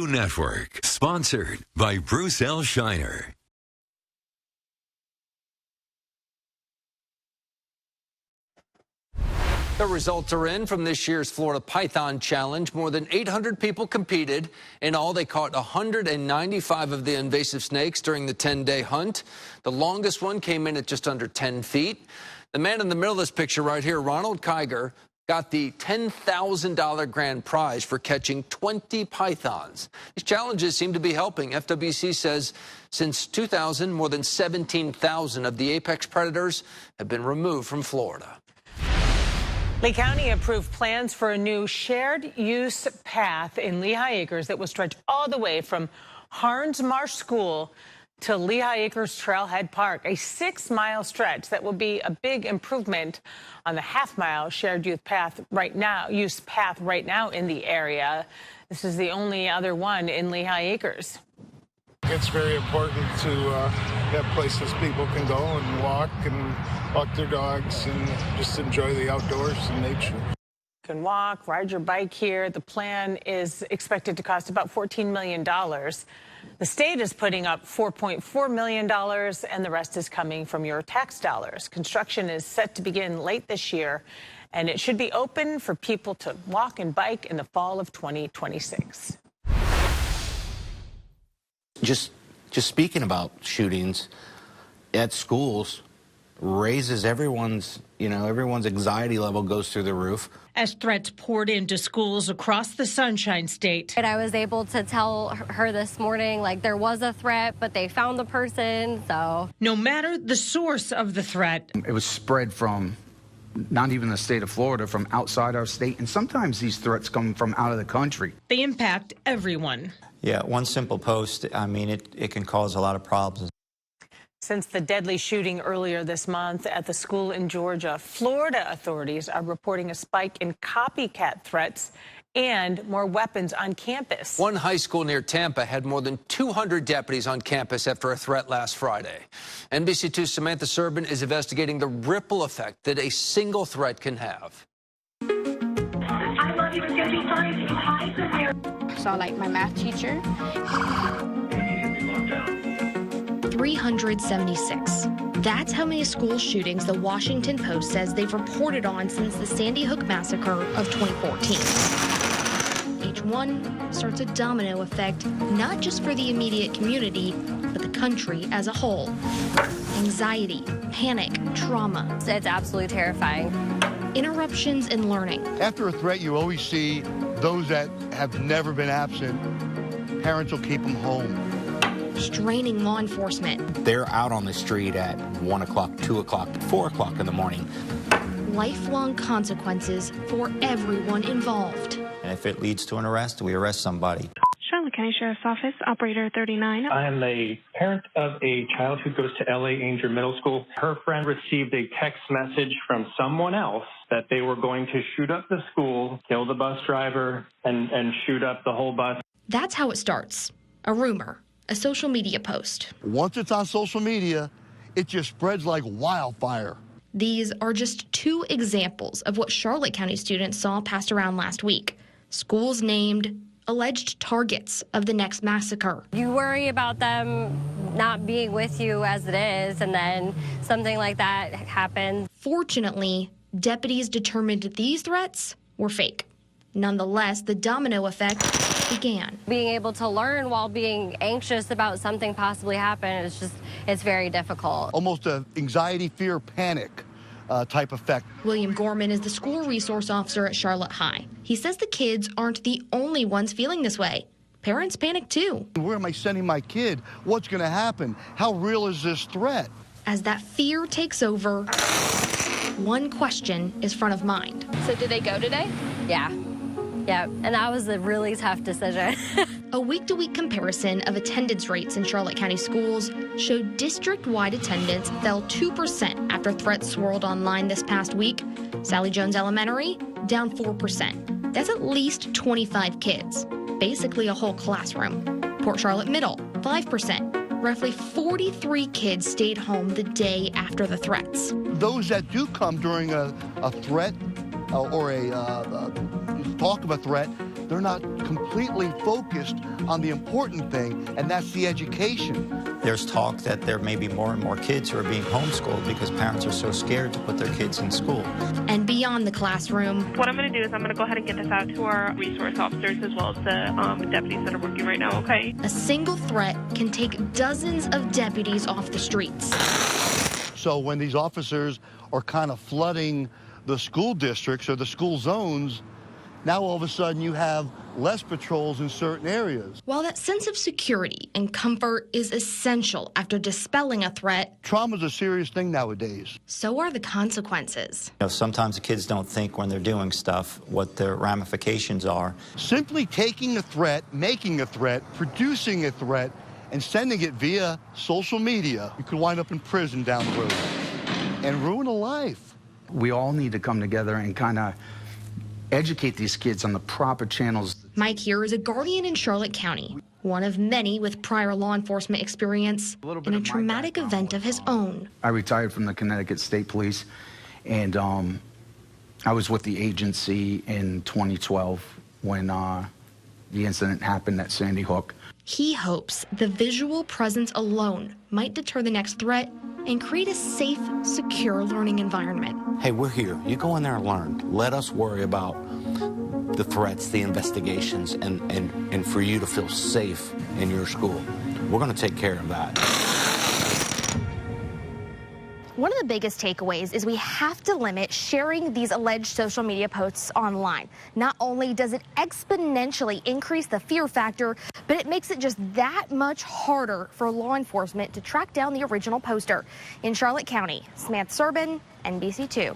NBC2 Network. Sponsored by Bruce L. Shiner. The results are in from this year's Florida Python Challenge. More than 800 people competed. In all, they caught 195 of the invasive snakes during the 10-day hunt. The longest one came in at just under 10 feet. The man in the middle of this picture right here, Ronald Kiger, got the $10,000 grand prize for catching 20 pythons. These challenges seem to be helping. FWC says since 2000, more than 17,000 of the apex predators have been removed from Florida. Lee County approved plans for a new shared-use path in Lehigh Acres that will stretch all the way from Harns Marsh School to Lehigh Acres Trailhead Park, a 6-mile stretch that will be a big improvement on the half-mile shared-use path right now in the area. This is the only other one in Lehigh Acres. It's very important to have places people can go and walk their dogs and just enjoy the outdoors and nature. You can walk, ride your bike here. The plan is expected to cost about $14 million. The state is putting up $4.4 million, and the rest is coming from your tax dollars. Construction is set to begin late this year, and it should be open for people to walk and bike in the fall of 2026. Just speaking about shootings at schools raises everyone's anxiety level goes through the roof. As threats poured into schools across the Sunshine State. And I was able to tell her this morning, like, there was a threat, but they found the person, so. No matter the source of the threat. It was spread from not even the state of Florida, from outside our state, and sometimes these threats come from out of the country. They impact everyone. Yeah, one simple post, I mean, it can cause a lot of problems. Since the deadly shooting earlier this month at the school in Georgia, Florida authorities are reporting a spike in copycat threats and more weapons on campus. One high school near Tampa had more than 200 deputies on campus after a threat last Friday. NBC2's Samantha Serban is investigating the ripple effect that a single threat can have. I love you. It's going to be fine. I saw, like, my math teacher. 376. That's how many school shootings the Washington Post says they've reported on since the Sandy Hook massacre of 2014. Each one starts a domino effect, not just for the immediate community, but the country as a whole. Anxiety, panic, trauma. It's absolutely terrifying. Interruptions in learning. After a threat, you always see those that have never been absent. Parents will keep them home. Straining law enforcement. They're out on the street at 1 o'clock, 2 o'clock, 4 o'clock in the morning. Lifelong consequences for everyone involved. And if it leads to an arrest, we arrest somebody. Charlotte County Sheriff's Office, Operator 39. I am a parent of a child who goes to L.A. Ainger Middle School. Her friend received a text message from someone else that they were going to shoot up the school, kill the bus driver, and shoot up the whole bus. That's how it starts. A rumor. A social media post. Once it's on social media, it just spreads like wildfire. These are just 2 examples of what Charlotte County students saw passed around last week. Schools named, alleged targets of the next massacre. You worry about them not being with you as it is, and then something like that happens. Fortunately, deputies determined these threats were fake. Nonetheless, the domino effect began. Being able to learn while being anxious about something possibly happening, it's very difficult. Almost an anxiety, fear, panic type effect. William Gorman is the school resource officer at Charlotte High. He says the kids aren't the only ones feeling this way. Parents panic too. Where am I sending my kid? What's going to happen? How real is this threat? As that fear takes over, one question is front of mind. So did they go today? Yeah. Yeah, and that was a really tough decision. A week-to-week comparison of attendance rates in Charlotte County schools showed district-wide attendance fell 2% after threats swirled online this past week. Sally Jones Elementary, down 4%. That's at least 25 kids, basically a whole classroom. Port Charlotte Middle, 5%. Roughly 43 kids stayed home the day after the threats. Those that do come during a threat or a talk of a threat, they're not completely focused on the important thing, and that's the education. There's talk that there may be more and more kids who are being homeschooled because parents are so scared to put their kids in school. And beyond the classroom, What I'm going to do is I'm going to go ahead and get this out to our resource officers as well as the deputies that are working right now, okay? a single threat can take dozens of deputies off the streets. So when these officers are kind of flooding the school districts or the school zones, now all of a sudden you have less patrols in certain areas. While that sense of security and comfort is essential after dispelling a threat, Trauma's a serious thing nowadays. so are the consequences. Sometimes the kids don't think when they're doing stuff what the ramifications are. Simply taking a threat, making a threat, producing a threat, and sending it via social media, you could wind up in prison down the road and ruin a life. We all need to come together and kind of educate these kids on the proper channels. Mike here is a guardian in Charlotte County, one of many with prior law enforcement experience in a traumatic event of his own. I retired from the Connecticut State Police, and I was with the agency in 2012 when the incident happened at Sandy Hook. He hopes the visual presence alone might deter the next threat and create a safe, secure learning environment. Hey, we're here. You go in there and learn. Let us worry about the threats, the investigations, and for you to feel safe in your school. We're going to take care of that. One of the biggest takeaways is we have to limit sharing these alleged social media posts online. Not only does it exponentially increase the fear factor, but it makes it just that much harder for law enforcement to track down the original poster. In Charlotte County, Samantha Serban, NBC2.